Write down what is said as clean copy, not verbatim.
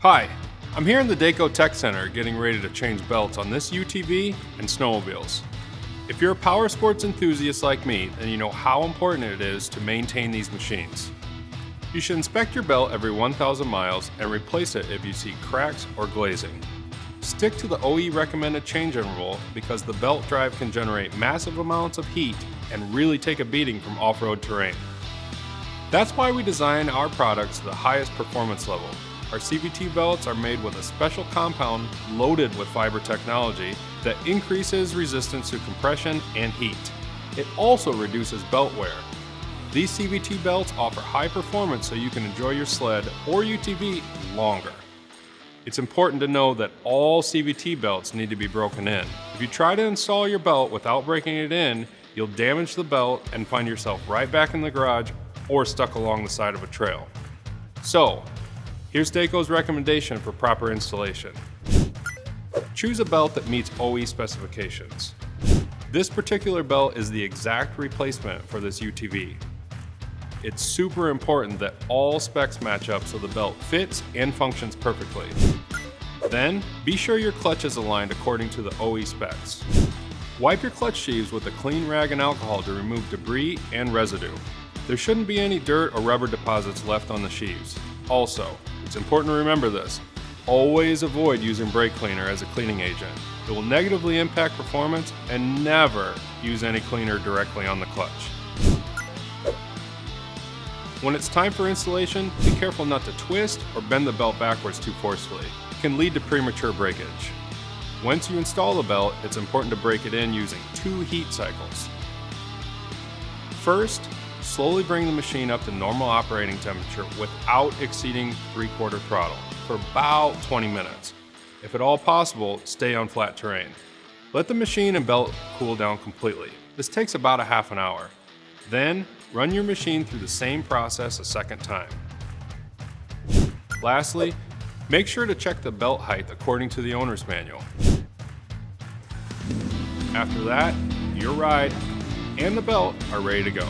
Hi, I'm here in the Dayco Tech Center getting ready to change belts on this UTV and snowmobiles. If you're a Powersports enthusiast like me, then you know how important it is to maintain these machines. You should inspect your belt every 1,000 miles and replace it if you see cracks or glazing. Stick to the OE recommended change interval because the belt drive can generate massive amounts of heat and really take a beating from off-road terrain. That's why we design our products to the highest performance level. Our CVT belts are made with a special compound loaded with fiber technology that increases resistance to compression and heat. It also reduces belt wear. These CVT belts offer high performance so you can enjoy your sled or UTV longer. It's important to know that all CVT belts need to be broken in. If you try to install your belt without breaking it in, you'll damage the belt and find yourself right back in the garage or stuck along the side of a trail. So, here's Dayco's recommendation for proper installation. Choose a belt that meets OE specifications. This particular belt is the exact replacement for this UTV. It's super important that all specs match up so the belt fits and functions perfectly. Then, be sure your clutch is aligned according to the OE specs. Wipe your clutch sheaves with a clean rag and alcohol to remove debris and residue. There shouldn't be any dirt or rubber deposits left on the sheaves. Also, it's important to remember this. Always avoid using brake cleaner as a cleaning agent. It will negatively impact performance, and never use any cleaner directly on the clutch. When it's time for installation, be careful not to twist or bend the belt backwards too forcefully. It can lead to premature breakage. Once you install the belt, it's important to break it in using 2 heat cycles. First, slowly bring the machine up to normal operating temperature without exceeding 3/4 throttle for about 20 minutes. If at all possible, stay on flat terrain. Let the machine and belt cool down completely. This takes about a half an hour. Then, run your machine through the same process a second time. Lastly, make sure to check the belt height according to the owner's manual. After that, your ride and the belt are ready to go.